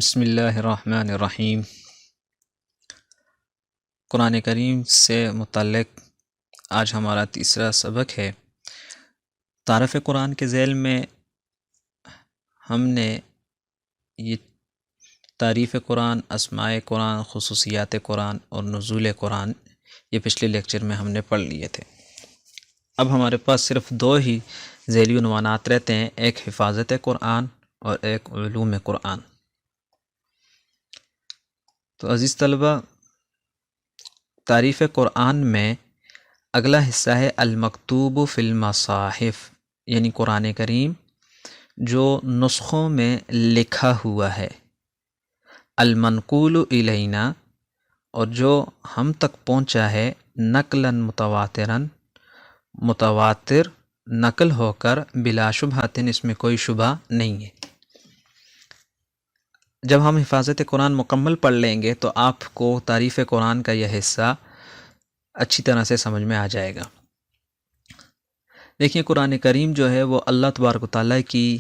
بسم اللہ الرحمن الرحیم۔ قرآن کریم سے متعلق آج ہمارا تیسرا سبق ہے۔ تعارف قرآن کے ذیل میں ہم نے یہ تعریف قرآن، اسماء قرآن، خصوصیات قرآن اور نزول قرآن یہ پچھلے لیکچر میں ہم نے پڑھ لیے تھے۔ اب ہمارے پاس صرف دو ہی ذیلی عنوانات رہتے ہیں، ایک حفاظت قرآن اور ایک علوم قرآن۔ تو عزیز طلبہ، تعریف قرآن میں اگلا حصہ ہے المکتوب فی المصاحف، یعنی قرآن کریم جو نسخوں میں لکھا ہوا ہے، المنقول الینا، اور جو ہم تک پہنچا ہے نقلاً متواتراً، متواتر نقل ہو کر، بلا شبہۃ، اس میں کوئی شبہ نہیں ہے۔ جب ہم حفاظت قرآن مکمل پڑھ لیں گے تو آپ کو تعریف قرآن کا یہ حصہ اچھی طرح سے سمجھ میں آ جائے گا۔ دیکھیے، قرآن کریم جو ہے وہ اللہ تبارک و تعالیٰ کی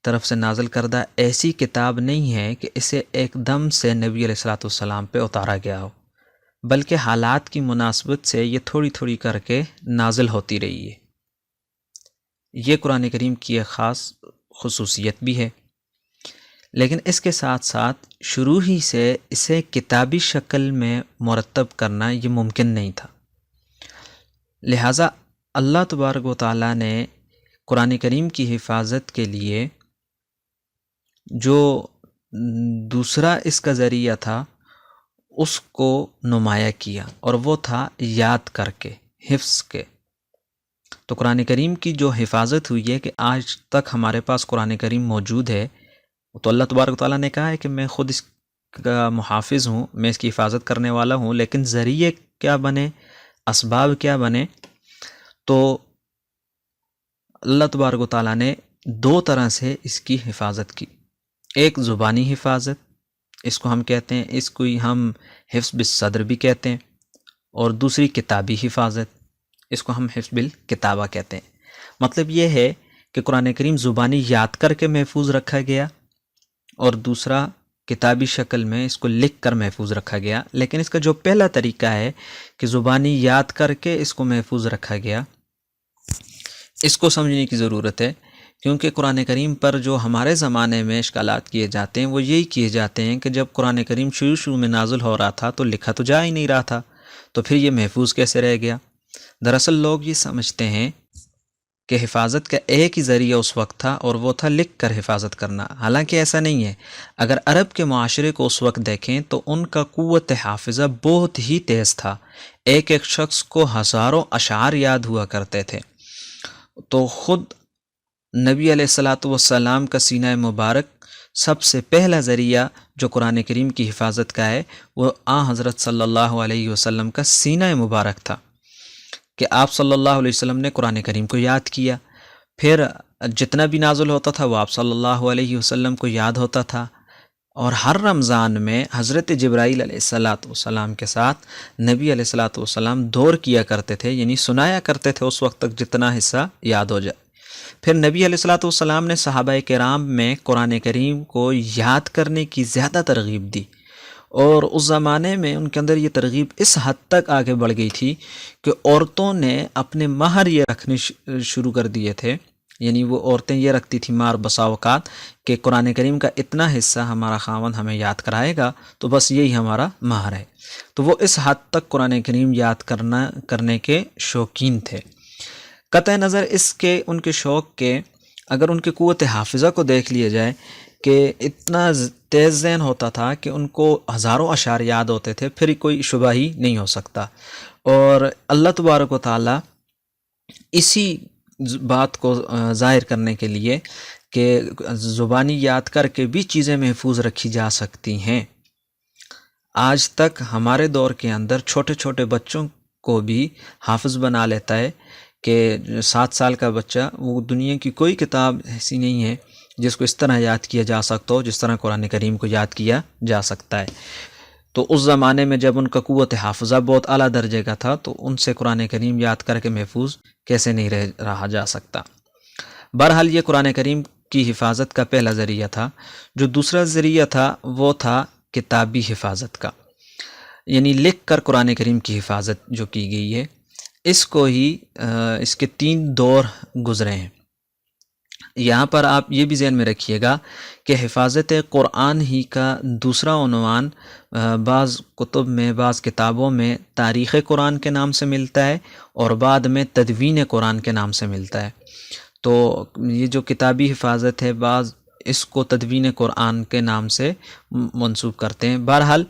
طرف سے نازل کردہ ایسی کتاب نہیں ہے کہ اسے ایک دم سے نبی علیہ الصلاۃ والسلام پہ اتارا گیا ہو، بلکہ حالات کی مناسبت سے یہ تھوڑی تھوڑی کر کے نازل ہوتی رہی ہے۔ یہ قرآن کریم کی ایک خاص خصوصیت بھی ہے، لیکن اس کے ساتھ ساتھ شروع ہی سے اسے کتابی شکل میں مرتب کرنا یہ ممکن نہیں تھا۔ لہٰذا اللہ تبارک و تعالیٰ نے قرآن کریم کی حفاظت کے لیے جو دوسرا اس کا ذریعہ تھا اس کو نمایاں کیا، اور وہ تھا یاد کر کے، حفظ کے۔ تو قرآن کریم کی جو حفاظت ہوئی ہے کہ آج تک ہمارے پاس قرآن کریم موجود ہے، تو اللہ تبارک و تعالیٰ نے کہا ہے کہ میں خود اس کا محافظ ہوں، میں اس کی حفاظت کرنے والا ہوں، لیکن ذریعے کیا بنے، اسباب کیا بنے، تو اللہ تبارک و تعالیٰ نے دو طرح سے اس کی حفاظت کی۔ ایک زبانی حفاظت، اس کو ہم کہتے ہیں، اس کو ہم حفظ بالصدر بھی کہتے ہیں، اور دوسری کتابی حفاظت، اس کو ہم حفظ بالکتابہ کہتے ہیں۔ مطلب یہ ہے کہ قرآن کریم زبانی یاد کر کے محفوظ رکھا گیا، اور دوسرا کتابی شکل میں اس کو لکھ کر محفوظ رکھا گیا۔ لیکن اس کا جو پہلا طریقہ ہے کہ زبانی یاد کر کے اس کو محفوظ رکھا گیا، اس کو سمجھنے کی ضرورت ہے، کیونکہ قرآن کریم پر جو ہمارے زمانے میں اشکالات کیے جاتے ہیں وہ یہی کیے جاتے ہیں کہ جب قرآن کریم شروع میں نازل ہو رہا تھا تو لکھا تو جا ہی نہیں رہا تھا، تو پھر یہ محفوظ کیسے رہ گیا؟ دراصل لوگ یہ سمجھتے ہیں کہ حفاظت کا ایک ہی ذریعہ اس وقت تھا، اور وہ تھا لکھ کر حفاظت کرنا۔ حالانکہ ایسا نہیں ہے۔ اگر عرب کے معاشرے کو اس وقت دیکھیں تو ان کا قوت حافظہ بہت ہی تیز تھا، ایک ایک شخص کو ہزاروں اشعار یاد ہوا کرتے تھے۔ تو خود نبی علیہ الصلاۃ والسلام کا سینہ مبارک سب سے پہلا ذریعہ جو قرآن کریم کی حفاظت کا ہے وہ حضرت صلی اللہ علیہ وسلم کا سینہ مبارک تھا، کہ آپ صلی اللہ علیہ وسلم نے قرآن کریم کو یاد کیا، پھر جتنا بھی نازل ہوتا تھا وہ آپ صلی اللہ علیہ وسلم کو یاد ہوتا تھا، اور ہر رمضان میں حضرت جبرائیل علیہ الصلاۃ والسلام کے ساتھ نبی علیہ الصلاۃ والسلام دور کیا کرتے تھے، یعنی سنایا کرتے تھے اس وقت تک جتنا حصہ یاد ہو جائے۔ پھر نبی علیہ الصلاۃ والسلام نے صحابہ کرام میں قرآن کریم کو یاد کرنے کی زیادہ ترغیب دی، اور اس زمانے میں ان کے اندر یہ ترغیب اس حد تک آگے بڑھ گئی تھی کہ عورتوں نے اپنے مہر یہ رکھنے شروع کر دیے تھے، یعنی وہ عورتیں یہ رکھتی تھیں مہر بسا اوقات کہ قرآن کریم کا اتنا حصہ ہمارا خاوند ہمیں یاد کرائے گا تو بس یہی ہمارا مہر ہے۔ تو وہ اس حد تک قرآن کریم یاد کرنے کے شوقین تھے۔ قطع نظر اس کے ان کے شوق کے، اگر ان کی قوت حافظہ کو دیکھ لیا جائے کہ اتنا تیز ذہن ہوتا تھا کہ ان کو ہزاروں اشعار یاد ہوتے تھے، پھر کوئی شبہ ہی نہیں ہو سکتا۔ اور اللہ تبارک و تعالیٰ اسی بات کو ظاہر کرنے کے لیے کہ زبانی یاد کر کے بھی چیزیں محفوظ رکھی جا سکتی ہیں، آج تک ہمارے دور کے اندر چھوٹے چھوٹے بچوں کو بھی حافظ بنا لیتا ہے، کہ 7 سال کا بچہ، وہ دنیا کی کوئی کتاب ایسی نہیں ہے جس کو اس طرح یاد کیا جا سکتا ہو جس طرح قرآن کریم کو یاد کیا جا سکتا ہے۔ تو اس زمانے میں جب ان کا قوت حافظہ بہت اعلیٰ درجے کا تھا تو ان سے قرآن کریم یاد کر کے محفوظ کیسے نہیں رہا جا سکتا۔ بہرحال یہ قرآن کریم کی حفاظت کا پہلا ذریعہ تھا. جو دوسرا ذریعہ تھا وہ تھا کتابی حفاظت کا، یعنی لکھ کر قرآن کریم کی حفاظت جو کی گئی ہے. اس کو ہی اس کے 3 دور گزرے ہیں. یہاں پر آپ یہ بھی ذہن میں رکھیے گا کہ حفاظت قرآن ہی کا دوسرا عنوان بعض کتب میں، بعض کتابوں میں تاریخ قرآن کے نام سے ملتا ہے اور بعد میں تدوین قرآن کے نام سے ملتا ہے. تو یہ جو کتابی حفاظت ہے بعض اس کو تدوین قرآن کے نام سے منسوب کرتے ہیں. بہرحال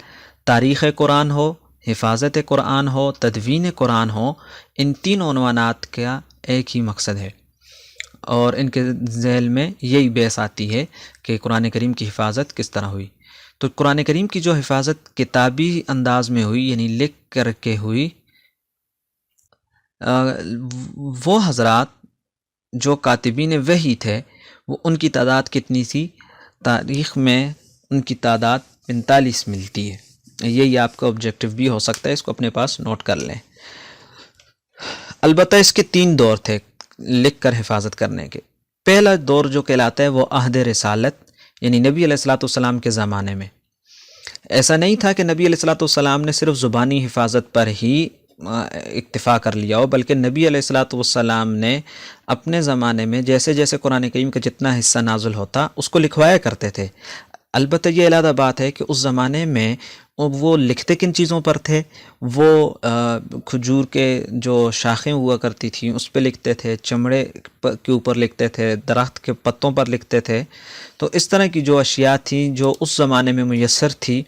تاریخ قرآن ہو، حفاظت قرآن ہو، تدوین قرآن ہو، ان 3 عنوانات کا ایک ہی مقصد ہے، اور ان کے ذیل میں یہی بحث آتی ہے کہ قرآن کریم کی حفاظت کس طرح ہوئی. تو قرآن کریم کی جو حفاظت کتابی انداز میں ہوئی، یعنی لکھ کر کے ہوئی، وہ حضرات جو کاتبین وحی تھے وہ ان کی تعداد کتنی تھی؟ تاریخ میں ان کی تعداد 45 ملتی ہے. یہی آپ کا آبجیکٹو بھی ہو سکتا ہے، اس کو اپنے پاس نوٹ کر لیں. البتہ اس کے 3 دور تھے لکھ کر حفاظت کرنے کے. پہلا دور جو کہلاتا ہے وہ عہد رسالت، یعنی نبی علیہ الصلوۃ والسلام کے زمانے میں. ایسا نہیں تھا کہ نبی علیہ الصلوۃ والسلام نے صرف زبانی حفاظت پر ہی اکتفا کر لیا ہو، بلکہ نبی علیہ الصلوۃ والسلام نے اپنے زمانے میں جیسے جیسے قرآن کریم کا جتنا حصہ نازل ہوتا اس کو لکھوایا کرتے تھے. البتہ یہ علیحدہ بات ہے کہ اس زمانے میں وہ لکھتے کن چیزوں پر تھے؟ وہ کھجور کے جو شاخیں ہوا کرتی تھیں اس پہ لکھتے تھے، چمڑے کے اوپر لکھتے تھے، درخت کے پتوں پر لکھتے تھے. تو اس طرح کی جو اشیاء تھیں جو اس زمانے میں میسر تھی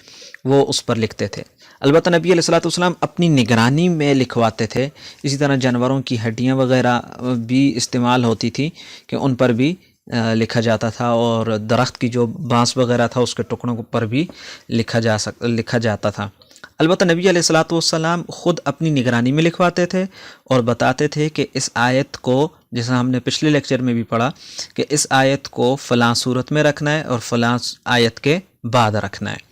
وہ اس پر لکھتے تھے. البتہ نبی علیہ الصلوۃ والسلام اپنی نگرانی میں لکھواتے تھے. اسی طرح جانوروں کی ہڈیاں وغیرہ بھی استعمال ہوتی تھی کہ ان پر بھی لکھا جاتا تھا، اور درخت کی جو بانس وغیرہ تھا اس کے ٹکڑوں پر بھی لکھا جاتا تھا. البتہ نبی علیہ الصلوۃ والسلام خود اپنی نگرانی میں لکھواتے تھے اور بتاتے تھے کہ اس آیت کو، جیسا ہم نے پچھلے لیکچر میں بھی پڑھا، کہ اس آیت کو فلاں صورت میں رکھنا ہے اور فلاں آیت کے بعد رکھنا ہے.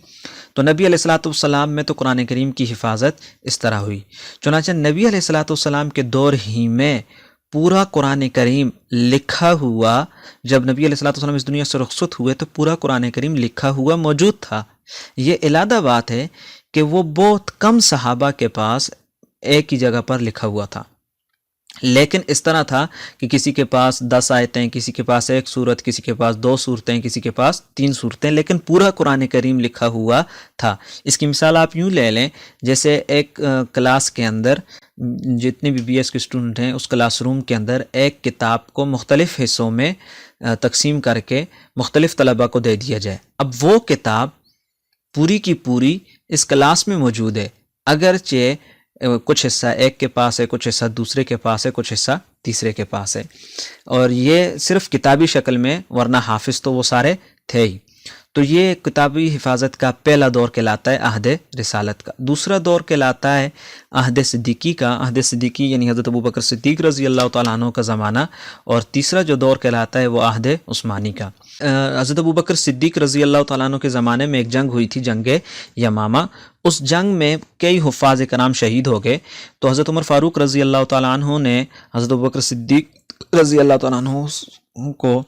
تو نبی علیہ الصلوۃ والسلام میں تو قرآن کریم کی حفاظت اس طرح ہوئی. چنانچہ نبی علیہ الصلوۃ والسلام کے دور ہی میں پورا قرآن کریم لکھا ہوا، جب نبی علیہ الصلوۃ والسلام اس دنیا سے رخصت ہوئے تو پورا قرآن کریم لکھا ہوا موجود تھا. یہ علیحدہ بات ہے کہ وہ بہت کم صحابہ کے پاس ایک ہی جگہ پر لکھا ہوا تھا، لیکن اس طرح تھا کہ کسی کے پاس 10 آیتیں، کسی کے پاس 1 سورت، کسی کے پاس 2 سورتیں، کسی کے پاس 3 سورتیں، لیکن پورا قرآن کریم لکھا ہوا تھا. اس کی مثال آپ یوں لے لیں، جیسے ایک کلاس کے اندر جتنے بھی BS کے اسٹوڈنٹ ہیں اس کلاس روم کے اندر ایک کتاب کو مختلف حصوں میں تقسیم کر کے مختلف طلباء کو دے دیا جائے. اب وہ کتاب پوری کی پوری اس کلاس میں موجود ہے، اگرچہ کچھ حصہ ایک کے پاس ہے، کچھ حصہ دوسرے کے پاس ہے، کچھ حصہ تیسرے کے پاس ہے، اور یہ صرف کتابی شکل میں، ورنہ حافظ تو وہ سارے تھے ہی. تو یہ کتابی حفاظت کا پہلا دور کہلاتا ہے عہد رسالت کا. دوسرا دور کہلاتا ہے عہد صدیقی کا. عہد صدیقی یعنی حضرت ابوبکر صدیق رضی اللہ تعالیٰ عنہ کا زمانہ. اور تیسرا جو دور کہلاتا ہے وہ عہد عثمانی کا. حضرت ابوبکر صدیق رضی اللہ تعالیٰ عنہ کے زمانے میں ایک جنگ ہوئی تھی، جنگ یمامہ. اس جنگ میں کئی حفاظ کرام شہید ہو گئے. تو حضرت عمر فاروق رضی اللہ تعالیٰ عنہ نے حضرت ابوبکر صدیق رضی اللہ تعالیٰ عنہ کو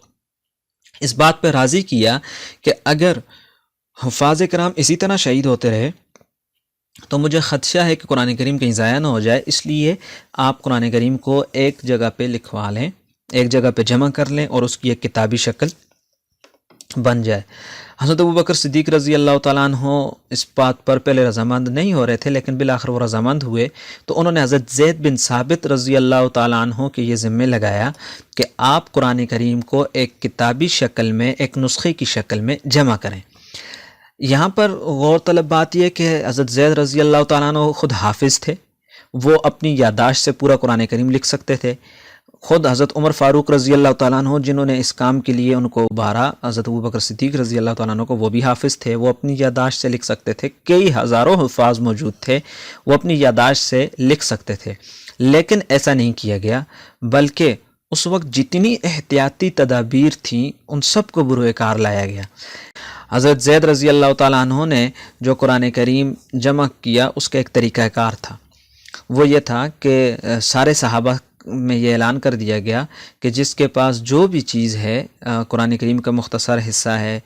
اس بات پہ راضی کیا کہ اگر حفاظ کرام اسی طرح شہید ہوتے رہے تو مجھے خدشہ ہے کہ قرآن کریم کہیں ضائع نہ ہو جائے، اس لیے آپ قرآن کریم کو ایک جگہ پہ لکھوا لیں، ایک جگہ پہ جمع کر لیں اور اس کی ایک کتابی شکل بن جائے. حضرت ابوبکر صدیق رضی اللہ تعالیٰ عنہ اس بات پر پہلے رضامند نہیں ہو رہے تھے، لیکن بالآخر وہ رضامند ہوئے. تو انہوں نے حضرت زید بن ثابت رضی اللہ تعالیٰ عنہ کے یہ ذمہ لگایا کہ آپ قرآن کریم کو ایک کتابی شکل میں، ایک نسخے کی شکل میں جمع کریں. یہاں پر غور طلب بات یہ کہ حضرت زید رضی اللہ تعالیٰ عنہ خود حافظ تھے، وہ اپنی یادداشت سے پورا قرآن کریم لکھ سکتے تھے. خود حضرت عمر فاروق رضی اللہ تعالیٰ عنہ جنہوں نے اس کام کے لیے ان کو ابھارا، حضرت ابوبکر صدیق رضی اللہ تعالیٰ عنہ کو، وہ بھی حافظ تھے، وہ اپنی یادداشت سے لکھ سکتے تھے. کئی ہزاروں حفاظ موجود تھے، وہ اپنی یادداشت سے لکھ سکتے تھے. لیکن ایسا نہیں کیا گیا، بلکہ اس وقت جتنی احتیاطی تدابیر تھیں ان سب کو بروئے کار لایا گیا. حضرت زید رضی اللہ تعالیٰ عنہ نے جو قرآن کریم جمع کیا اس کا ایک طریقہ کار تھا. وہ یہ تھا کہ سارے صحابہ میں یہ اعلان کر دیا گیا کہ جس کے پاس جو بھی چیز ہے، قرآن کریم کا مختصر حصہ ہے،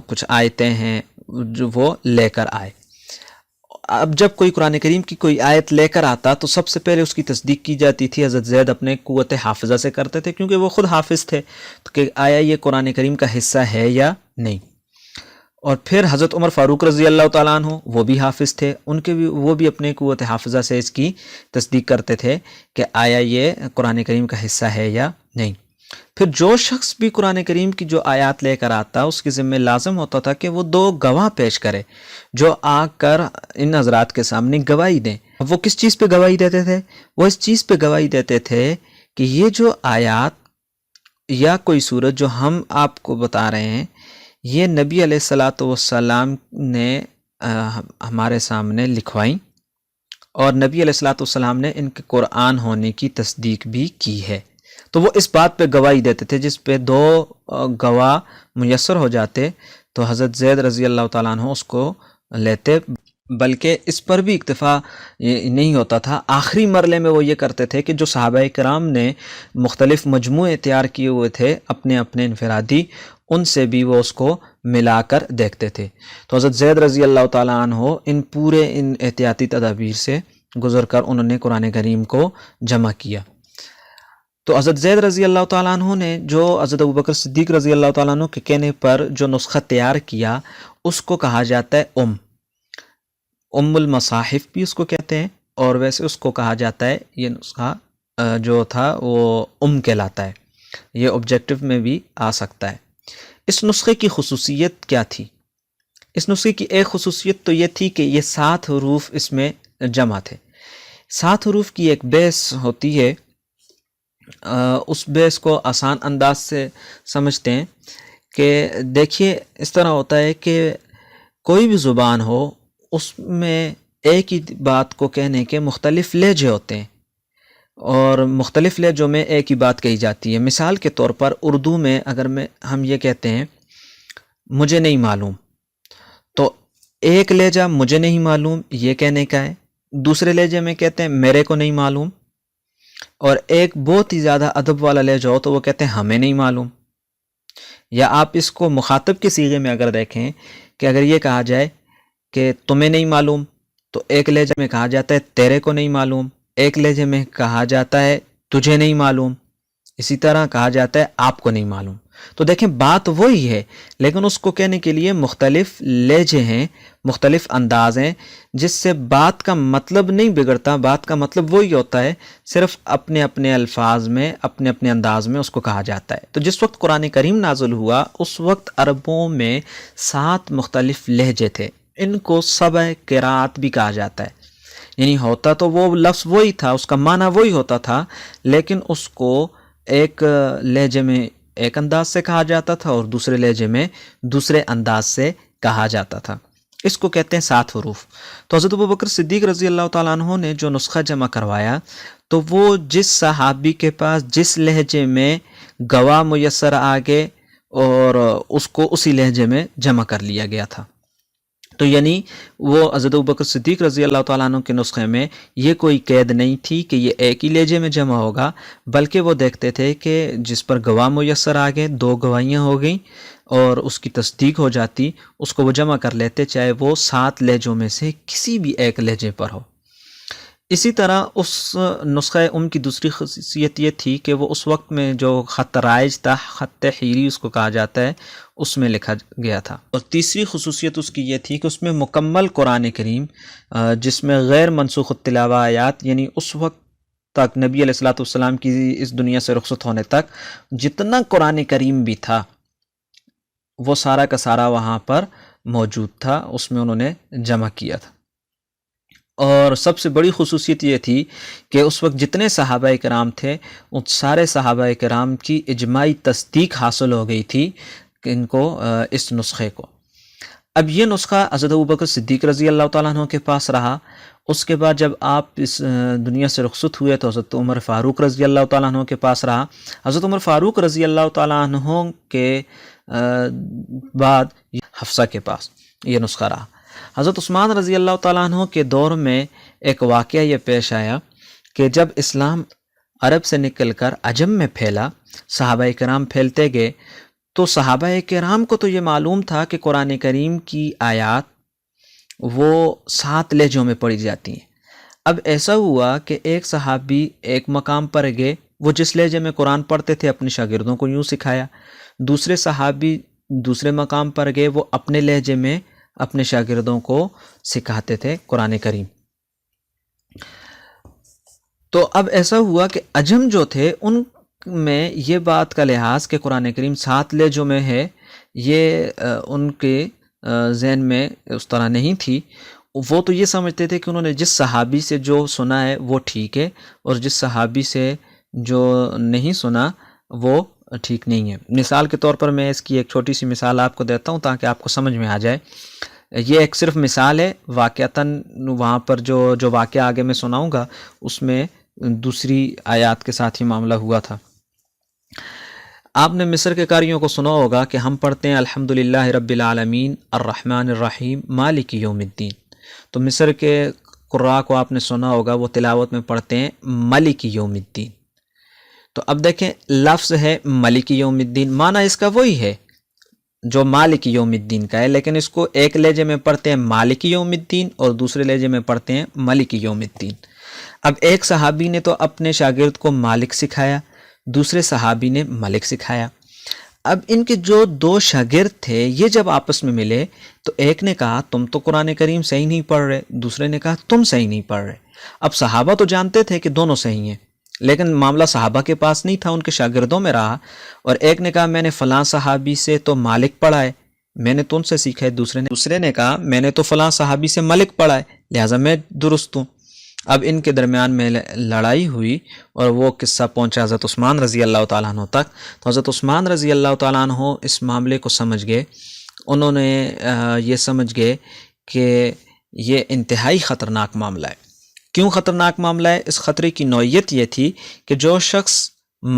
کچھ آیتیں ہیں، جو وہ لے کر آئے۔ اب جب کوئی قرآن کریم کی کوئی آیت لے کر آتا تو سب سے پہلے اس کی تصدیق کی جاتی تھی۔ حضرت زید اپنے قوت حافظہ سے کرتے تھے، کیونکہ وہ خود حافظ تھے، تو کہ آیا یہ قرآن کریم کا حصہ ہے یا نہیں۔ اور پھر حضرت عمر فاروق رضی اللہ تعالیٰ عنہ، وہ بھی حافظ تھے، وہ بھی اپنے قوت حافظہ سے اس کی تصدیق کرتے تھے کہ آیا یہ قرآن کریم کا حصہ ہے یا نہیں۔ پھر جو شخص بھی قرآن کریم کی جو آیات لے کر آتا، اس کے ذمہ لازم ہوتا تھا کہ وہ 2 گواہ پیش کرے جو آ کر ان حضرات کے سامنے گواہی دیں۔ اب وہ کس چیز پہ گواہی دیتے تھے؟ وہ اس چیز پہ گواہی دیتے تھے کہ یہ جو آیات یا کوئی صورت جو ہم آپ کو بتا رہے ہیں، یہ نبی علیہ الصلاۃ والسلام نے ہمارے سامنے لکھوائیں، اور نبی علیہ الصلاۃ والسلام نے ان کے قرآن ہونے کی تصدیق بھی کی ہے۔ تو وہ اس بات پہ گواہی دیتے تھے، جس پہ 2 گواہ میسر ہو جاتے تو حضرت زید رضی اللہ تعالیٰ عنہ اس کو لیتے۔ بلکہ اس پر بھی اکتفا نہیں ہوتا تھا، آخری مرحلے میں وہ یہ کرتے تھے کہ جو صحابہ کرام نے مختلف مجموعے تیار کیے ہوئے تھے اپنے اپنے انفرادی، ان سے بھی وہ اس کو ملا کر دیکھتے تھے۔ تو حضرت زید رضی اللہ تعالیٰ عنہ ان احتیاطی تدابیر سے گزر کر انہوں نے قرآن کریم کو جمع کیا۔ تو حضرت زید رضی اللہ تعالیٰ عنہ نے جو حضرت ابوبکر صدیق رضی اللہ تعالیٰ عنہ کے کہنے پر جو نسخہ تیار کیا، اس کو کہا جاتا ہے ام المصاحف بھی اس کو کہتے ہیں، اور ویسے اس کو کہا جاتا ہے، یہ نسخہ جو تھا وہ کہلاتا ہے، یہ آبجیکٹو میں بھی آ سکتا ہے۔ اس نسخے کی خصوصیت کیا تھی؟ اس نسخے کی ایک خصوصیت تو یہ تھی کہ یہ 7 حروف اس میں جمع تھے۔ 7 حروف کی ایک بیس ہوتی ہے، اس بیس کو آسان انداز سے سمجھتے ہیں کہ دیکھیے اس طرح ہوتا ہے کہ کوئی بھی زبان ہو، اس میں ایک ہی بات کو کہنے کے مختلف لہجے ہوتے ہیں، اور مختلف لہجوں میں ایک ہی بات کہی جاتی ہے۔ مثال کے طور پر اردو میں اگر ہم یہ کہتے ہیں مجھے نہیں معلوم، تو ایک لہجہ مجھے نہیں معلوم یہ کہنے کا ہے، دوسرے لہجے میں کہتے ہیں میرے کو نہیں معلوم، اور ایک بہت ہی زیادہ ادب والا لہجہ ہو تو وہ کہتے ہیں ہمیں نہیں معلوم۔ یا آپ اس کو مخاطب کے صیغے میں اگر دیکھیں کہ اگر یہ کہا جائے کہ تمہیں نہیں معلوم، تو ایک لہجے میں کہا جاتا ہے تیرے کو نہیں معلوم، ایک لہجے میں کہا جاتا ہے تجھے نہیں معلوم، اسی طرح کہا جاتا ہے آپ کو نہیں معلوم۔ تو دیکھیں بات وہی ہے، لیکن اس کو کہنے کے لیے مختلف لہجے ہیں، مختلف انداز ہیں، جس سے بات کا مطلب نہیں بگڑتا، بات کا مطلب وہی ہوتا ہے، صرف اپنے اپنے الفاظ میں اپنے اپنے انداز میں اس کو کہا جاتا ہے۔ تو جس وقت قرآن کریم نازل ہوا، اس وقت عربوں میں 7 مختلف لہجے تھے، ان کو سبع قرات بھی کہا جاتا ہے، یعنی ہوتا تو وہ لفظ وہی تھا، اس کا معنی وہی ہوتا تھا، لیکن اس کو ایک لہجے میں ایک انداز سے کہا جاتا تھا اور دوسرے لہجے میں دوسرے انداز سے کہا جاتا تھا۔ اس کو کہتے ہیں 7 حروف۔ تو حضرت ابوبکر صدیق رضی اللہ تعالیٰ عنہ نے جو نسخہ جمع کروایا، تو وہ جس صحابی کے پاس جس لہجے میں گواہ میسر آگے، اور اس کو اسی لہجے میں جمع کر لیا گیا تھا۔ تو یعنی وہ حضرت ابوبکر صدیق رضی اللہ تعالیٰ عنہ کے نسخے میں یہ کوئی قید نہیں تھی کہ یہ ایک ہی لہجے میں جمع ہوگا، بلکہ وہ دیکھتے تھے کہ جس پر گواہ میسر آ گئے، 2 گواہیاں ہو گئیں اور اس کی تصدیق ہو جاتی، اس کو وہ جمع کر لیتے، چاہے وہ 7 لہجوں میں سے کسی بھی ایک لہجے پر ہو۔ اسی طرح اس نسخہ کی دوسری خصوصیت یہ تھی کہ وہ اس وقت میں جو خط رائج تھا، خط حیری اس کو کہا جاتا ہے، اس میں لکھا گیا تھا۔ اور تیسری خصوصیت اس کی یہ تھی کہ اس میں مکمل قرآن کریم، جس میں غیر منسوخ التلاوہ آیات، یعنی اس وقت تک نبی علیہ الصلوۃ والسلام کی اس دنیا سے رخصت ہونے تک جتنا قرآن کریم بھی تھا، وہ سارا کا سارا وہاں پر موجود تھا، اس میں انہوں نے جمع کیا تھا۔ اور سب سے بڑی خصوصیت یہ تھی کہ اس وقت جتنے صحابہ کرام تھے، ان سارے صحابہ کرام کی اجماعی تصدیق حاصل ہو گئی تھی کہ ان کو اس نسخے کو۔ اب یہ نسخہ حضرت ابوبکر صدیق رضی اللہ تعالیٰ عنہ کے پاس رہا۔ اس کے بعد جب آپ اس دنیا سے رخصت ہوئے تو حضرت عمر فاروق رضی اللہ تعالیٰ عنہ کے پاس رہا۔ حضرت عمر فاروق رضی اللہ تعالیٰ عنہ کے بعد حفصہ کے پاس یہ نسخہ رہا۔ حضرت عثمان رضی اللہ تعالیٰ عنہ کے دور میں ایک واقعہ یہ پیش آیا کہ جب اسلام عرب سے نکل کر عجم میں پھیلا، صحابہ کرام پھیلتے گئے، تو صحابہ کرام کو تو یہ معلوم تھا کہ قرآن کریم کی آیات وہ 7 لہجوں میں پڑھی جاتی ہیں۔ اب ایسا ہوا کہ ایک صحابی ایک مقام پر گئے، وہ جس لہجے میں قرآن پڑھتے تھے اپنے شاگردوں کو یوں سکھایا، دوسرے صحابی دوسرے مقام پر گئے، وہ اپنے لہجے میں اپنے شاگردوں کو سکھاتے تھے قرآن کریم۔ تو اب ایسا ہوا کہ عجم جو تھے ان میں یہ بات کا لحاظ کہ قرآن کریم 7 لہجوں میں ہے، یہ ان کے ذہن میں اس طرح نہیں تھی۔ وہ تو یہ سمجھتے تھے کہ انہوں نے جس صحابی سے جو سنا ہے وہ ٹھیک ہے، اور جس صحابی سے جو نہیں سنا وہ ٹھیک نہیں ہے۔ مثال کے طور پر میں اس کی ایک چھوٹی سی مثال آپ کو دیتا ہوں تاکہ آپ کو سمجھ میں آ جائے۔ یہ ایک صرف مثال ہے، واقعتاً وہاں پر جو واقعہ آگے میں سناؤں گا اس میں دوسری آیات کے ساتھ ہی معاملہ ہوا تھا۔ آپ نے مصر کے قاریوں کو سنا ہوگا کہ ہم پڑھتے ہیں الحمدللہ رب العالمین الرحمن الرحیم مالک یوم الدین، تو مصر کے قراء کو آپ نے سنا ہوگا وہ تلاوت میں پڑھتے ہیں مالک یوم الدین۔ تو اب دیکھیں لفظ ہے مالک یوم الدین، معنی اس کا وہی ہے جو مالک یوم الدین کا ہے، لیکن اس کو ایک لہجے میں پڑھتے ہیں مالک یوم الدین اور دوسرے لہجے میں پڑھتے ہیں ملک یوم الدین۔ اب ایک صحابی نے تو اپنے شاگرد کو مالک سکھایا، دوسرے صحابی نے ملک سکھایا۔ اب ان کے جو 2 شاگرد تھے یہ جب آپس میں ملے تو ایک نے کہا تم تو قرآن کریم صحیح نہیں پڑھ رہے، دوسرے نے کہا تم صحیح نہیں پڑھ رہے۔ اب صحابہ تو جانتے تھے کہ دونوں صحیح ہیں، لیکن معاملہ صحابہ کے پاس نہیں تھا، ان کے شاگردوں میں رہا، اور ایک نے کہا میں نے فلاں صحابی سے تو مالک پڑھا ہے، میں نے تو ان سے سیکھا ہے، دوسرے نے کہا میں نے تو فلاں صحابی سے ملک پڑھا ہے لہٰذا میں درست ہوں۔ اب ان کے درمیان میں لڑائی ہوئی اور وہ قصہ پہنچا حضرت عثمان رضی اللہ تعالیٰ عنہ تک، تو حضرت عثمان رضی اللہ تعالیٰ عنہ اس معاملے کو سمجھ گئے، انہوں نے یہ سمجھ گئے کہ یہ انتہائی خطرناک معاملہ ہے۔ کیوں خطرناک معاملہ ہے؟ اس خطرے کی نوعیت یہ تھی کہ جو شخص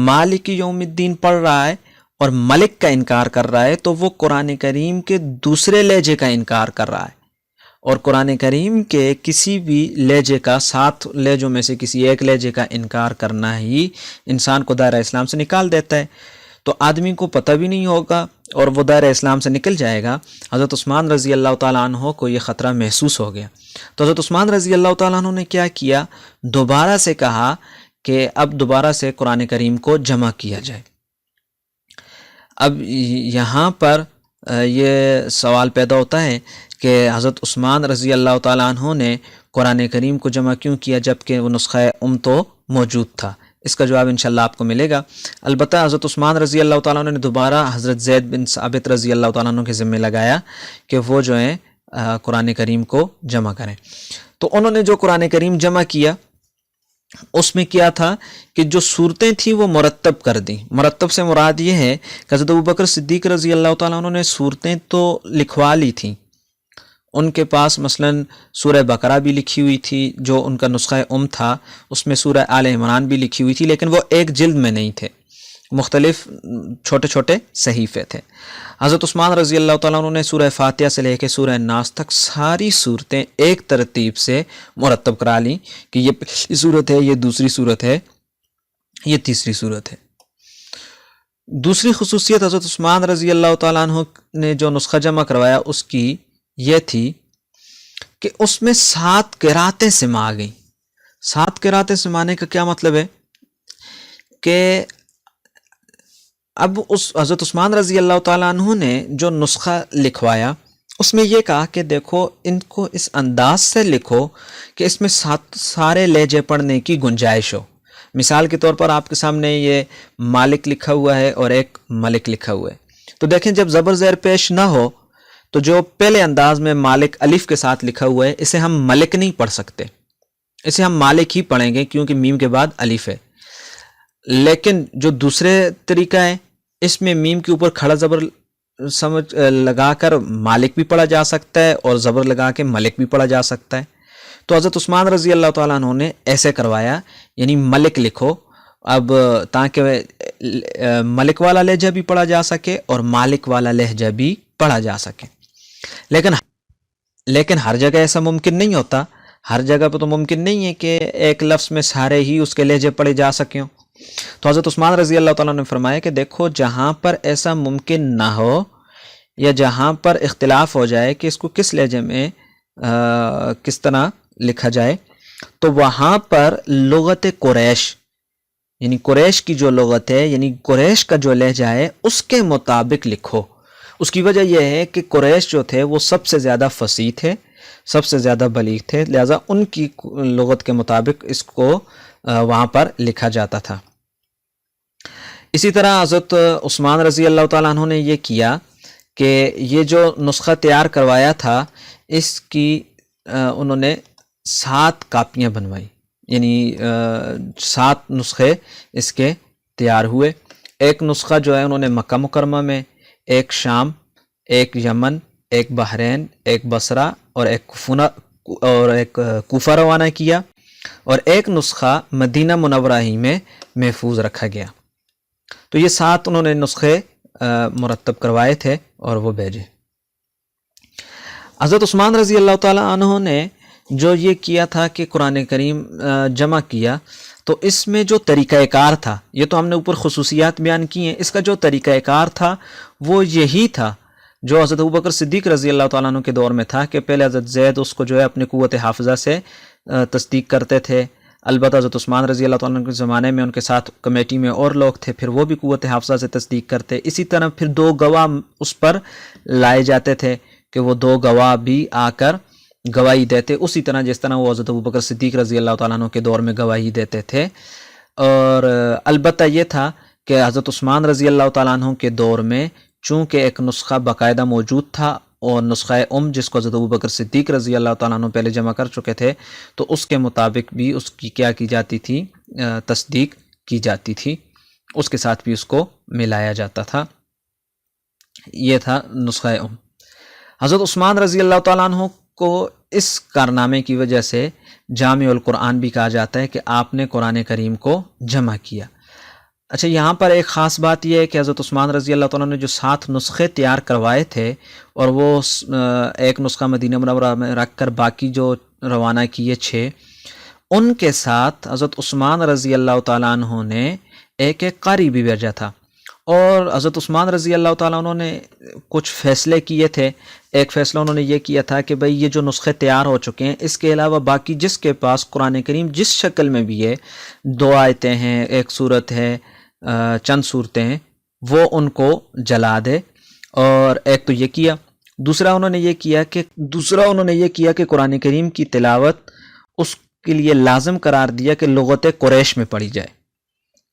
مالک یوم الدین پڑھ رہا ہے اور ملک کا انکار کر رہا ہے تو وہ قرآن کریم کے دوسرے لہجے کا انکار کر رہا ہے، اور قرآن کریم کے کسی بھی لہجے کا 7 لہجوں میں سے کسی ایک لہجے کا انکار کرنا ہی انسان کو دائرہ اسلام سے نکال دیتا ہے۔ تو آدمی کو پتہ بھی نہیں ہوگا اور وہ دائرہ اسلام سے نکل جائے گا۔ حضرت عثمان رضی اللہ تعالیٰ عنہ کو یہ خطرہ محسوس ہو گیا، تو حضرت عثمان رضی اللہ تعالیٰ عنہ نے کیا کیا، دوبارہ سے کہا کہ اب دوبارہ سے قرآن کریم کو جمع کیا جائے۔ اب یہاں پر یہ سوال پیدا ہوتا ہے کہ حضرت عثمان رضی اللہ تعالیٰ عنہ نے قرآن کریم کو جمع کیوں کیا جبکہ وہ نسخہ تو موجود تھا؟ اس کا جواب انشاءاللہ آپ کو ملے گا۔ البتہ حضرت عثمان رضی اللہ تعالیٰ عنہ نے دوبارہ حضرت زید بن ثابت رضی اللہ تعالیٰ عنہ کے ذمہ لگایا کہ وہ جو ہیں قرآن کریم کو جمع کریں۔ تو انہوں نے جو قرآن کریم جمع کیا اس میں کیا تھا کہ جو صورتیں تھیں وہ مرتب کر دیں۔ مرتب سے مراد یہ ہے کہ حضرت ابوبکر صدیق رضی اللہ تعالیٰ عنہ نے صورتیں تو لکھوا لی تھیں، ان کے پاس مثلاً سورہ بقرہ بھی لکھی ہوئی تھی جو ان کا نسخہ تھا، اس میں سورہ آل عمران بھی لکھی ہوئی تھی، لیکن وہ ایک جلد میں نہیں تھے، مختلف چھوٹے چھوٹے صحیفے تھے۔ حضرت عثمان رضی اللہ تعالیٰ عنہ نے سورہ فاتحہ سے لے کے سورہ ناس تک ساری صورتیں ایک ترتیب سے مرتب کرا لیں کہ یہ پہلی صورت ہے، یہ دوسری صورت ہے، یہ تیسری صورت ہے۔ دوسری خصوصیت حضرت عثمان رضی اللہ تعالیٰ عنہ نے جو نسخہ جمع کروایا اس کی یہ تھی کہ اس میں 7 قراتیں سما گئیں۔ 7 قراتیں سمانے کا کیا مطلب ہے کہ اب اس حضرت عثمان رضی اللہ تعالیٰ عنہ نے جو نسخہ لکھوایا اس میں یہ کہا کہ دیکھو ان کو اس انداز سے لکھو کہ اس میں سارے لہجے پڑھنے کی گنجائش ہو۔ مثال کے طور پر آپ کے سامنے یہ مالک لکھا ہوا ہے اور ایک ملک لکھا ہوا ہے، تو دیکھیں جب زبر زیر پیش نہ ہو تو جو پہلے انداز میں مالک الف کے ساتھ لکھا ہوا ہے اسے ہم ملک نہیں پڑھ سکتے، اسے ہم مالک ہی پڑھیں گے کیونکہ میم کے بعد الف ہے۔ لیکن جو دوسرے طریقہ ہے اس میں میم کے اوپر کھڑا زبر لگا کر مالک بھی پڑھا جا سکتا ہے اور زبر لگا کے ملک بھی پڑھا جا سکتا ہے۔ تو حضرت عثمان رضی اللہ تعالیٰ عنہ نے ایسے کروایا، یعنی ملک لکھو اب تاکہ ملک والا لہجہ بھی پڑھا جا سکے اور مالک والا لہجہ بھی پڑھا جا سکے۔ لیکن ہر جگہ ایسا ممکن نہیں ہوتا۔ ہر جگہ پہ تو ممکن نہیں ہے کہ ایک لفظ میں سارے ہی اس کے لہجے پڑھے جا سکیں. تو حضرت عثمان رضی اللہ تعالیٰ نے فرمایا کہ دیکھو جہاں پر ایسا ممکن نہ ہو یا جہاں پر اختلاف ہو جائے کہ اس کو کس لہجے میں کس طرح لکھا جائے، تو وہاں پر لغت قریش یعنی قریش کی جو لغت ہے، یعنی قریش کا جو لہجہ ہے اس کے مطابق لکھو. اس کی وجہ یہ ہے کہ قریش جو تھے وہ سب سے زیادہ فصیح تھے، سب سے زیادہ بلیغ تھے، لہذا ان کی لغت کے مطابق اس کو وہاں پر لکھا جاتا تھا. اسی طرح حضرت عثمان رضی اللہ تعالیٰ عنہ نے یہ کیا کہ یہ جو نسخہ تیار کروایا تھا اس کی انہوں نے 7 کاپیاں بنوائی، یعنی 7 نسخے اس کے تیار ہوئے. ایک نسخہ جو ہے انہوں نے مکہ مکرمہ میں، ایک شام، ایک یمن، ایک بحرین، ایک بصرہ اور ایک کوفہ روانہ کیا، اور ایک نسخہ مدینہ منورہ ہی میں محفوظ رکھا گیا. تو یہ 7 انہوں نے نسخے مرتب کروائے تھے اور وہ بھیجے. حضرت عثمان رضی اللہ تعالیٰ عنہ نے جو یہ کیا تھا کہ قرآن کریم جمع کیا، تو اس میں جو طریقہ کار تھا، یہ تو ہم نے اوپر خصوصیات بیان کی ہیں، اس کا جو طریقہ کار تھا وہ یہی تھا جو حضرت ابوبکر صدیق رضی اللہ تعالیٰ عنہ کے دور میں تھا کہ پہلے حضرت زید اس کو جو ہے اپنی قوت حافظہ سے تصدیق کرتے تھے. البتہ حضرت عثمان رضی اللہ تعالیٰ عنہ کے زمانے میں ان کے ساتھ کمیٹی میں اور لوگ تھے، پھر وہ بھی قوت حافظہ سے تصدیق کرتے. اسی طرح پھر 2 گواہ اس پر لائے جاتے تھے کہ وہ 2 گواہ بھی آ کر گواہی دیتے، اسی طرح جس طرح وہ حضرت ابوبکر صدیق رضی اللہ تعالیٰ عنہ کے دور میں گواہی دیتے تھے. اور البتہ یہ تھا کہ حضرت عثمان رضی اللہ تعالیٰ عنہ کے دور میں چونکہ ایک نسخہ باقاعدہ موجود تھا اور نسخہ جس کو حضرت ابوبکر صدیق رضی اللہ تعالیٰ عنہ پہلے جمع کر چکے تھے، تو اس کے مطابق بھی اس کی کیا کی جاتی تھی، تصدیق کی جاتی تھی، اس کے ساتھ بھی اس کو ملایا جاتا تھا. یہ تھا نسخہ حضرت عثمان رضی اللہ تعالیٰ عنہ کو اس کارنامے کی وجہ سے جامع القرآن بھی کہا جاتا ہے کہ آپ نے قرآن کریم کو جمع کیا. اچھا، یہاں پر ایک خاص بات یہ ہے کہ حضرت عثمان رضی اللہ تعالیٰ نے جو 7 نسخے تیار کروائے تھے اور وہ ایک نسخہ مدینہ منورہ میں رکھ کر باقی جو روانہ کیے 6، ان کے ساتھ حضرت عثمان رضی اللہ تعالیٰ عنہ نے ایک قاری بھی بھیجا تھا. اور حضرت عثمان رضی اللہ تعالیٰ عنہ نے کچھ فیصلے کیے تھے. ایک فیصلہ انہوں نے یہ کیا تھا کہ بھئی یہ جو نسخے تیار ہو چکے ہیں، اس کے علاوہ باقی جس کے پاس قرآن کریم جس شکل میں بھی ہے، 2 آیتیں ہیں، ایک سورت ہے، چند صورتیں ہیں، وہ ان کو جلا دے. اور ایک تو یہ کیا. دوسرا انہوں نے یہ کیا کہ قرآن کریم کی تلاوت اس کے لیے لازم قرار دیا کہ لغت قریش میں پڑھی جائے،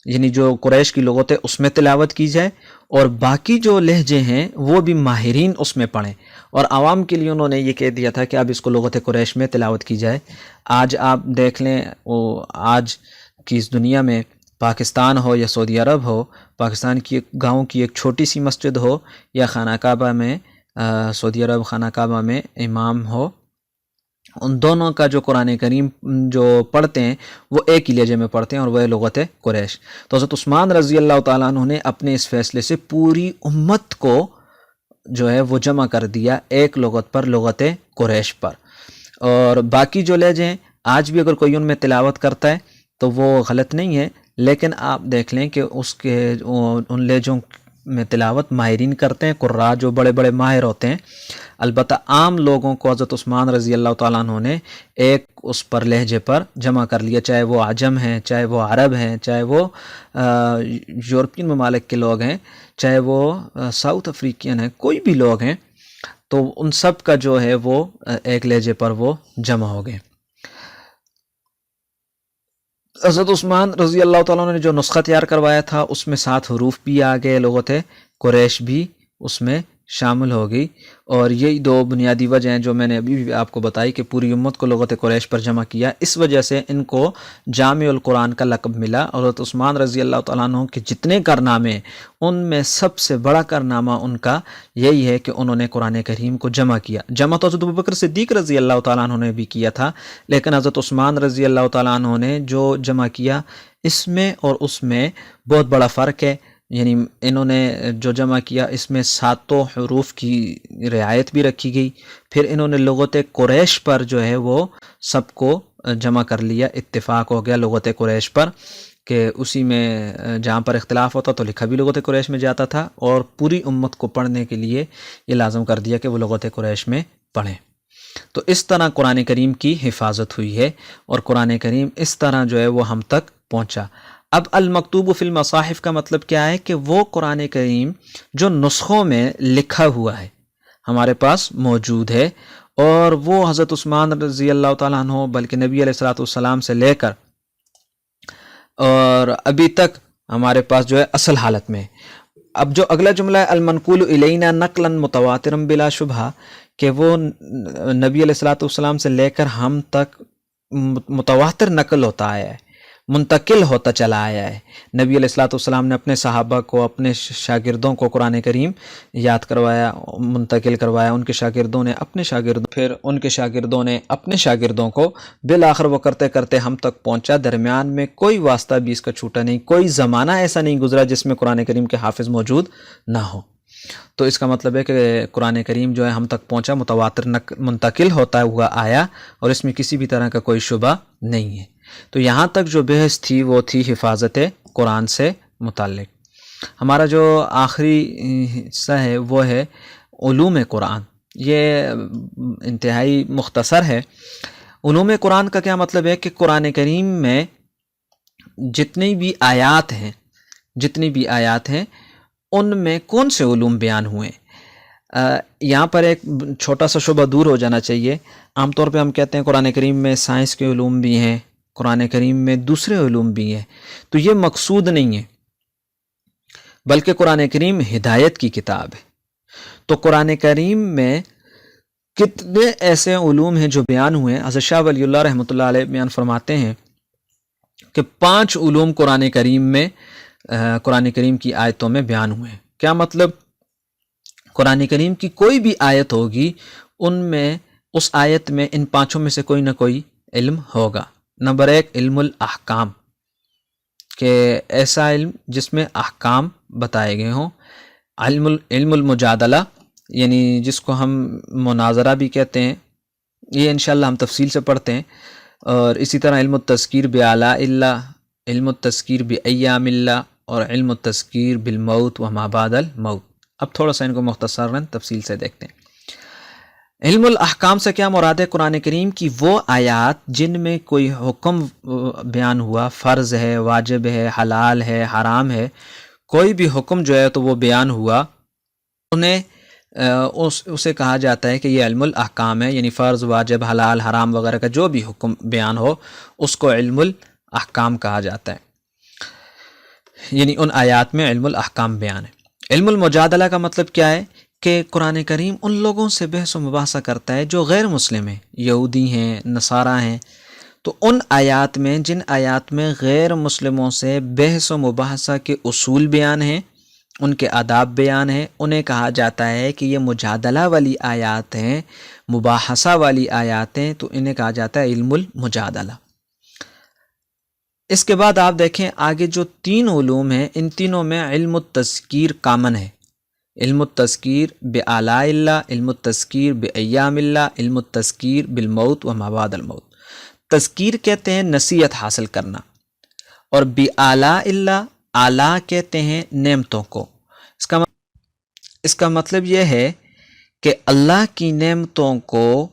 یعنی جو قریش کی لغت ہے اس میں تلاوت کی جائے، اور باقی جو لہجے ہیں وہ بھی ماہرین اس میں پڑھیں. اور عوام کے لیے انہوں نے یہ کہہ دیا تھا کہ اب اس کو لغت قریش میں تلاوت کی جائے. آج آپ دیکھ لیں، آج کی اس دنیا میں پاکستان ہو یا سعودی عرب ہو، پاکستان کی گاؤں کی ایک چھوٹی سی مسجد ہو یا خانہ کعبہ میں، سعودی عرب خانہ کعبہ میں امام ہو، ان دونوں کا جو قرآن کریم جو پڑھتے ہیں وہ ایک ہی لہجے میں پڑھتے ہیں، اور وہ لغت قریش. تو حضرت عثمان رضی اللہ تعالیٰ عنہ نے اپنے اس فیصلے سے پوری امت کو جو ہے وہ جمع کر دیا ایک لغت پر، لغت قریش پر. اور باقی جو لہجے ہیں آج بھی اگر کوئی ان میں تلاوت کرتا ہے تو وہ غلط نہیں ہے، لیکن آپ دیکھ لیں کہ اس کے ان لہجوں میں تلاوت ماہرین کرتے ہیں، قراء جو بڑے بڑے ماہر ہوتے ہیں. البتہ عام لوگوں کو حضرت عثمان رضی اللہ تعالیٰ عنہ نے ایک اس پر لہجے پر جمع کر لیا، چاہے وہ عجم ہیں، چاہے وہ عرب ہیں، چاہے وہ یورپین ممالک کے لوگ ہیں، چاہے وہ ساؤتھ افریقین ہیں، کوئی بھی لوگ ہیں، تو ان سب کا جو ہے وہ ایک لہجے پر وہ جمع ہو گئے. حضرت عثمان رضی اللہ تعالیٰ نے جو نسخہ تیار کروایا تھا اس میں 7 حروف بھی آ گئے، لغت قریش بھی اس میں شامل ہو گئی. اور یہی 2 بنیادی وجہ ہیں جو میں نے ابھی بھی آپ کو بتائی کہ پوری امت کو لغت قریش پر جمع کیا. اس وجہ سے ان کو جامع القرآن کا لقب ملا. اور حضرت عثمان رضی اللہ تعالیٰ عنہ کے جتنے کارنامے، ان میں سب سے بڑا کارنامہ ان کا یہی ہے کہ انہوں نے قرآن کریم کو جمع کیا. جمع تو حضرت ابوبکر صدیق رضی اللہ تعالیٰ عنہ نے بھی کیا تھا، لیکن حضرت عثمان رضی اللہ تعالیٰ عنہ نے جو جمع کیا، اس میں اور اس میں بہت بڑا فرق ہے. یعنی انہوں نے جو جمع کیا اس میں 7 حروف کی رعایت بھی رکھی گئی. پھر انہوں نے لغت قریش پر جو ہے وہ سب کو جمع کر لیا، اتفاق ہو گیا لغت قریش پر کہ اسی میں جہاں پر اختلاف ہوتا تو لکھا بھی لغت قریش میں جاتا تھا، اور پوری امت کو پڑھنے کے لیے یہ لازم کر دیا کہ وہ لغت قریش میں پڑھیں. تو اس طرح قرآن کریم کی حفاظت ہوئی ہے، اور قرآن کریم اس طرح جو ہے وہ ہم تک پہنچا. اب المکتوب فی المصاحف کا مطلب کیا ہے کہ وہ قرآن کریم جو نسخوں میں لکھا ہوا ہے ہمارے پاس موجود ہے، اور وہ حضرت عثمان رضی اللہ تعالیٰ عنہ بلکہ نبی علیہ الصلوۃ والسلام سے لے کر اور ابھی تک ہمارے پاس جو ہے اصل حالت میں. اب جو اگلا جملہ ہے المنقول الینا نقلا متواترا بلا شبہ، کہ وہ نبی علیہ الصلوۃ والسلام سے لے کر ہم تک متواتر نقل ہوتا آیا ہے، منتقل ہوتا چلا آیا ہے. نبی علیہ الصلوۃ والسلام نے اپنے صحابہ کو، اپنے شاگردوں کو قرآن کریم یاد کروایا، منتقل کروایا، ان کے شاگردوں نے اپنے شاگردوں، پھر ان کے شاگردوں نے اپنے شاگردوں کو، بالآخر وہ کرتے کرتے ہم تک پہنچا. درمیان میں کوئی واسطہ بھی اس کا چھوٹا نہیں، کوئی زمانہ ایسا نہیں گزرا جس میں قرآن کریم کے حافظ موجود نہ ہو. تو اس کا مطلب ہے کہ قرآن کریم جو ہے ہم تک پہنچا، متواتر منتقل ہوتا ہوا آیا، اور اس میں کسی بھی طرح کا کوئی شبہ نہیں ہے. تو یہاں تک جو بحث تھی وہ تھی حفاظت قرآن سے متعلق. ہمارا جو آخری حصہ ہے وہ ہے علوم قرآن. یہ انتہائی مختصر ہے. علوم قرآن کا کیا مطلب ہے کہ قرآن کریم میں جتنی بھی آیات ہیں ان میں کون سے علوم بیان ہوئے. یہاں پر ایک چھوٹا سا شعبہ دور ہو جانا چاہیے. عام طور پہ ہم کہتے ہیں قرآن کریم میں سائنس کے علوم بھی ہیں، قرآن کریم میں دوسرے علوم بھی ہیں، تو یہ مقصود نہیں ہے، بلکہ قرآن کریم ہدایت کی کتاب ہے. تو قرآن کریم میں کتنے ایسے علوم ہیں جو بیان ہوئے ہیں. حضرت شاہ ولی اللہ رحمۃ اللہ علیہ بیان فرماتے ہیں کہ 5 علوم قرآن کریم کی آیتوں میں بیان ہوئے ہیں. کیا مطلب؟ قرآن کریم کی کوئی بھی آیت ہوگی، ان میں اس آیت میں ان 5 میں سے کوئی نہ کوئی علم ہوگا. نمبر 1 علم الاحکام، کہ ایسا علم جس میں احکام بتائے گئے ہوں. علم المجادلہ، یعنی جس کو ہم مناظرہ بھی کہتے ہیں، یہ انشاءاللہ ہم تفصیل سے پڑھتے ہیں. اور اسی طرح علم التذکیر بآلاء اللہ، علم التذکیر بایام اللہ، اور علم التذکیر بالموت وما بعد الموت. اب تھوڑا سا ان کو مختصراً تفصیل سے دیکھتے ہیں. علم الاحکام سے کیا مراد ہے؟ قرآن کریم کی وہ آیات جن میں کوئی حکم بیان ہوا، فرض ہے، واجب ہے، حلال ہے، حرام ہے، کوئی بھی حکم جو ہے تو وہ بیان ہوا، انہیں اسے کہا جاتا ہے کہ یہ علم الاحکام ہے. یعنی فرض، واجب، حلال، حرام وغیرہ کا جو بھی حکم بیان ہو اس کو علم الاحکام کہا جاتا ہے. یعنی ان آیات میں علم الاحکام بیان ہے. علم المجادلہ کا مطلب کیا ہے؟ کہ قرآن کریم ان لوگوں سے بحث و مباحثہ کرتا ہے جو غیر مسلم ہیں، یہودی ہیں، نصارہ ہیں. تو ان آیات میں، جن آیات میں غیر مسلموں سے بحث و مباحثہ کے اصول بیان ہیں، ان کے آداب بیان ہیں، انہیں کہا جاتا ہے کہ یہ مجادلہ والی آیات ہیں، مباحثہ والی آیات ہیں، تو انہیں کہا جاتا ہے علم المجادلہ. اس کے بعد آپ دیکھیں آگے جو 3 علوم ہیں، ان تینوں میں علم التذکیر کامن ہے. علم التذکیر بآلاء اللہ، علم التذکیر بایام اللہ، علم التذکیر بالموت وما بعد الموت. تذکیر کہتے ہیں نصیحت حاصل کرنا، اور بآلاء اللہ، اعلیٰ کہتے ہیں نعمتوں کو. اس کا مطلب یہ ہے کہ اللہ کی نعمتوں کو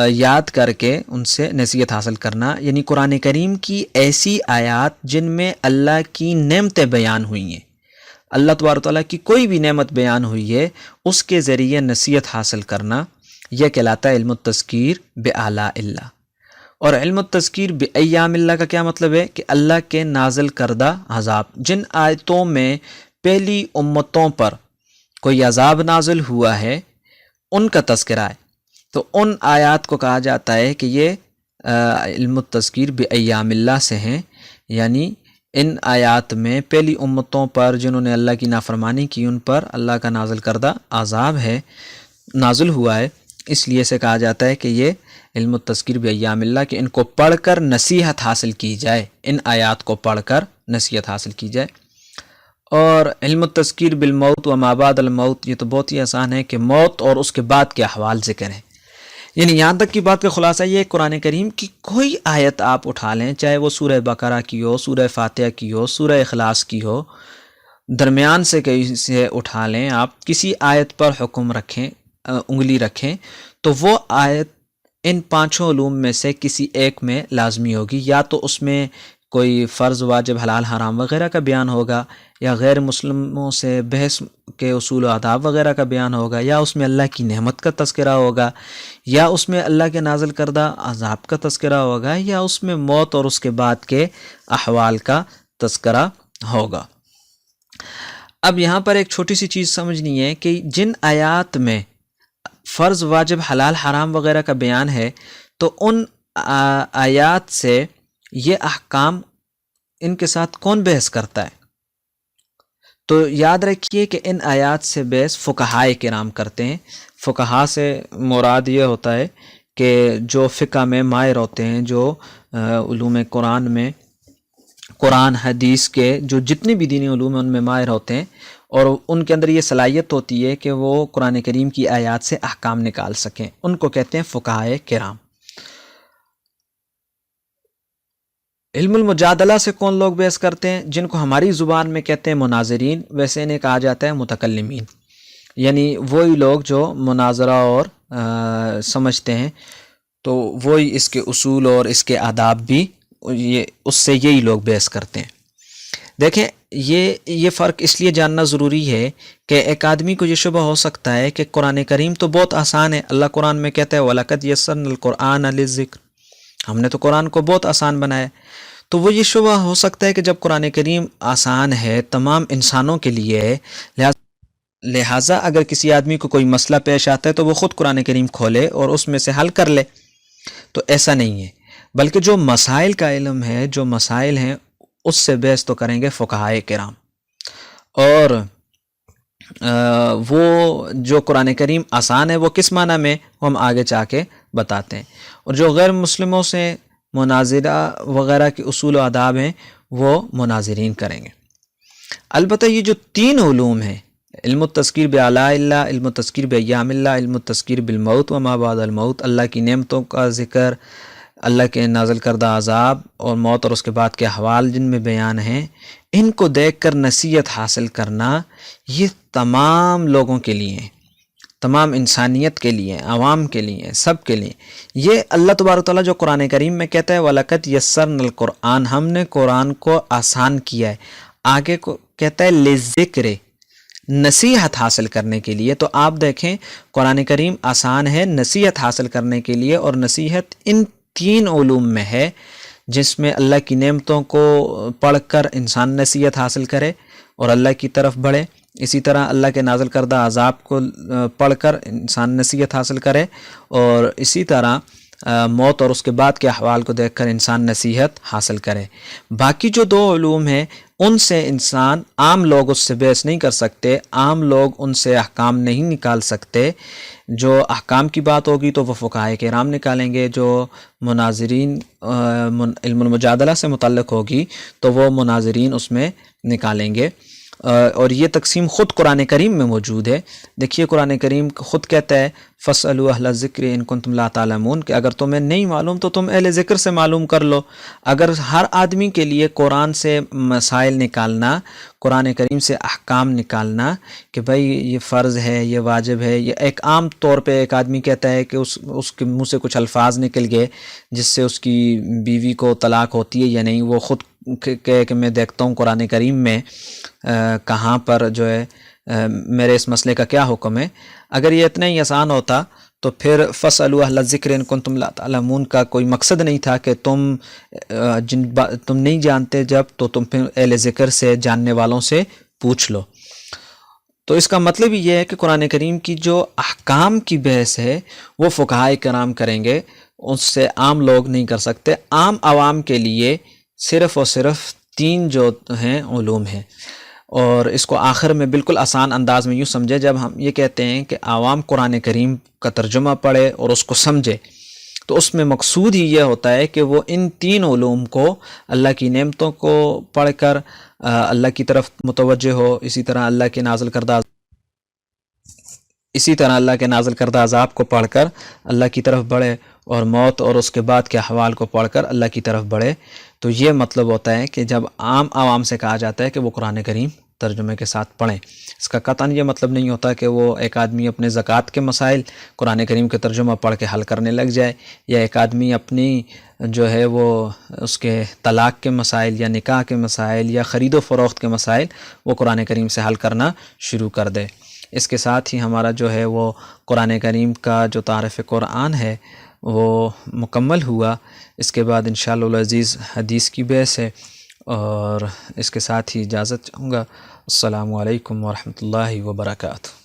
یاد کر کے ان سے نصیحت حاصل کرنا. یعنی قرآن کریم کی ایسی آیات جن میں اللہ کی نعمتیں بیان ہوئی ہیں، اللہ تبارک تعالیٰ کی کوئی بھی نعمت بیان ہوئی ہے، اس کے ذریعے نصیحت حاصل کرنا، یہ کہلاتا ہے علم التذکیر بآلاء اللہ. اور علم التذکیر بایام اللہ کا کیا مطلب ہے؟ کہ اللہ کے نازل کردہ عذاب، جن آیتوں میں پہلی امتوں پر کوئی عذاب نازل ہوا ہے ان کا تذکرہ ہے، تو ان آیات کو کہا جاتا ہے کہ یہ علم التذکیر بایام اللہ سے ہیں. یعنی ان آیات میں پہلی امتوں پر جنہوں نے اللہ کی نافرمانی کی، ان پر اللہ کا نازل کردہ عذاب ہے، نازل ہوا ہے، اس لیے سے کہا جاتا ہے کہ یہ علم التذکیر بایام اللہ، کہ ان کو پڑھ کر نصیحت حاصل کی جائے، ان آیات کو پڑھ کر نصیحت حاصل کی جائے. اور علم التذکیر بالموت و ما بعد الموت، یہ تو بہت ہی آسان ہے کہ موت اور اس کے بعد کے احوال ذکر ہیں. یعنی یہاں تک کی بات کا خلاصہ یہ ہے، قرآن کریم کی کوئی آیت آپ اٹھا لیں، چاہے وہ سورہ بقرہ کی ہو، سورہ فاتحہ کی ہو، سورہ اخلاص کی ہو، درمیان سے کہیں سے اٹھا لیں، آپ کسی آیت پر حکم رکھیں، انگلی رکھیں، تو وہ آیت ان پانچوں علوم میں سے کسی ایک میں لازمی ہوگی. یا تو اس میں کوئی فرض واجب حلال حرام وغیرہ کا بیان ہوگا، یا غیر مسلموں سے بحث کے اصول و آداب وغیرہ کا بیان ہوگا، یا اس میں اللہ کی نعمت کا تذکرہ ہوگا، یا اس میں اللہ کے نازل کردہ عذاب کا تذکرہ ہوگا، یا اس میں موت اور اس کے بعد کے احوال کا تذکرہ ہوگا. اب یہاں پر ایک چھوٹی سی چیز سمجھنی ہے کہ جن آیات میں فرض واجب حلال حرام وغیرہ کا بیان ہے، تو ان آیات سے یہ احکام ان کے ساتھ کون بحث کرتا ہے؟ تو یاد رکھیے کہ ان آیات سے بحث فقہائے کرام کرتے ہیں. فقہا سے مراد یہ ہوتا ہے کہ جو فقہ میں ماہر ہوتے ہیں، جو علوم قرآن میں قرآن حدیث کے جو جتنے بھی دینی علوم ہیں ان میں ماہر ہوتے ہیں، اور ان کے اندر یہ صلاحیت ہوتی ہے کہ وہ قرآن کریم کی آیات سے احکام نکال سکیں. ان کو کہتے ہیں فقہائے کرام. علم المجادلہ سے کون لوگ بحث کرتے ہیں؟ جن کو ہماری زبان میں کہتے ہیں مناظرین، ویسے انہیں کہا جاتا ہے متکلمین. یعنی وہی لوگ جو مناظرہ اور سمجھتے ہیں، تو وہی اس کے اصول اور اس کے آداب بھی اس سے یہی لوگ بحث کرتے ہیں. دیکھیں، یہ فرق اس لیے جاننا ضروری ہے کہ ایک آدمی کو یہ شبہ ہو سکتا ہے کہ قرآن کریم تو بہت آسان ہے. اللہ قرآن میں کہتا ہے وَلَقَدْ يَسَّرْنَا الْقُرْآنَ لِلذِّكْرِ، ہم نے تو قرآن کو بہت آسان بنایا. تو وہ یہ شبہ ہو سکتا ہے کہ جب قرآن کریم آسان ہے، تمام انسانوں کے لیے ہے، لہٰذا اگر کسی آدمی کو کوئی مسئلہ پیش آتا ہے تو وہ خود قرآن کریم کھولے اور اس میں سے حل کر لے. تو ایسا نہیں ہے، بلکہ جو مسائل کا علم ہے، جو مسائل ہیں، اس سے بحث تو کریں گے فقہائے کرام. اور وہ جو قرآن کریم آسان ہے وہ کس معنی میں، ہم آگے جا کے بتاتے ہیں. اور جو غیر مسلموں سے مناظرہ وغیرہ کے اصول و آداب ہیں، وہ مناظرین کریں گے. البتہ یہ جو تین علوم ہیں، علم التذکیر بآلاء اللہ، علم التذکیر بایام اللہ، علم التذکیر بالموت و ما بعد الموت، اللہ کی نعمتوں کا ذکر، اللہ کے نازل کردہ عذاب اور موت اور اس کے بعد کے احوال جن میں بیان ہیں، ان کو دیکھ کر نصیحت حاصل کرنا یہ تمام لوگوں کے لیے ہیں، تمام انسانیت کے لیے، عوام کے لیے، سب کے لیے. یہ اللہ تبارک و تعالیٰ جو قرآن کریم میں کہتا ہے وَلَقَدْ يَسَّرْنَا الْقُرْآنَ، ہم نے قرآن کو آسان کیا ہے. آگے کو کہتا ہے لِلذِّکْرِ، نصیحت حاصل کرنے کے لیے. تو آپ دیکھیں قرآن کریم آسان ہے نصیحت حاصل کرنے کے لیے، اور نصیحت ان تین علوم میں ہے جس میں اللہ کی نعمتوں کو پڑھ کر انسان نصیحت حاصل کرے اور اللہ کی طرف بڑھے. اسی طرح اللہ کے نازل کردہ عذاب کو پڑھ کر انسان نصیحت حاصل کرے، اور اسی طرح موت اور اس کے بعد کے احوال کو دیکھ کر انسان نصیحت حاصل کرے. باقی جو دو علوم ہیں ان سے انسان، عام لوگ اس سے بحث نہیں کر سکتے، عام لوگ ان سے احکام نہیں نکال سکتے. جو احکام کی بات ہوگی تو وہ فقہائے کرام نکالیں گے، جو مناظرین علم المجادلہ سے متعلق ہوگی تو وہ مناظرین اس میں نکالیں گے. اور یہ تقسیم خود قرآن کریم میں موجود ہے. دیکھیے قرآن کریم خود کہتا ہے فَاسْأَلُوا أَهْلَ الذِّكْرِ إِن كُنتُمْ لَا تَعْلَمُونَ، کہ اگر تمہیں نہیں معلوم تو تم اہل ذکر سے معلوم کر لو. اگر ہر آدمی کے لیے قرآن سے مسائل نکالنا، قرآن کریم سے احکام نکالنا کہ بھائی یہ فرض ہے، یہ واجب ہے، یہ ایک عام طور پہ ایک آدمی کہتا ہے کہ اس کے منہ سے کچھ الفاظ نکل گئے جس سے اس کی بیوی کو طلاق ہوتی ہے یا نہیں، وہ خود کہ میں دیکھتا ہوں قرآن کریم میں کہاں پر جو ہے میرے اس مسئلے کا کیا حکم ہے. اگر یہ اتنا ہی آسان ہوتا تو پھر فَاسْأَلُوا أَهْلَ الذِّكْرِ إِن كُنتُمْ لَا تَعْلَمُونَ کا کوئی مقصد نہیں تھا کہ تم نہیں جانتے جب تو تم پھر اہل ذکر سے، جاننے والوں سے پوچھ لو. تو اس کا مطلب یہ ہے کہ قرآن کریم کی جو احکام کی بحث ہے وہ فقہائے کرام کریں گے، اس سے عام لوگ نہیں کر سکتے. عام عوام کے لیے صرف اور صرف تین جو ہیں علوم ہیں. اور اس کو آخر میں بالکل آسان انداز میں یوں سمجھے، جب ہم یہ کہتے ہیں کہ عوام قرآن کریم کا ترجمہ پڑھے اور اس کو سمجھے تو اس میں مقصود ہی یہ ہوتا ہے کہ وہ ان تین علوم کو، اللہ کی نعمتوں کو پڑھ کر اللہ کی طرف متوجہ ہو، اسی طرح اللہ کے نازل کردہ عذاب کو پڑھ کر اللہ کی طرف بڑھے، اور موت اور اس کے بعد کے احوال کو پڑھ کر اللہ کی طرف بڑھے۔ تو یہ مطلب ہوتا ہے کہ جب عام عوام سے کہا جاتا ہے کہ وہ قرآن کریم ترجمے کے ساتھ پڑھیں، اس کا قطعاً یہ مطلب نہیں ہوتا کہ وہ ایک آدمی اپنے زکوٰۃ کے مسائل قرآن کریم کے ترجمہ پڑھ کے حل کرنے لگ جائے، یا ایک آدمی اپنی جو ہے وہ اس کے طلاق کے مسائل یا نکاح کے مسائل یا خرید و فروخت کے مسائل وہ قرآن کریم سے حل کرنا شروع کر دے۔ اس کے ساتھ ہی ہمارا جو ہے وہ قرآن کریم کا جو تعارف قرآن ہے وہ مکمل ہوا۔ اس کے بعد انشاءاللہ العزیز حدیث کی بحث ہے، اور اس کے ساتھ ہی اجازت چاہوں گا۔ السلام علیکم ورحمۃ اللہ وبرکاتہ۔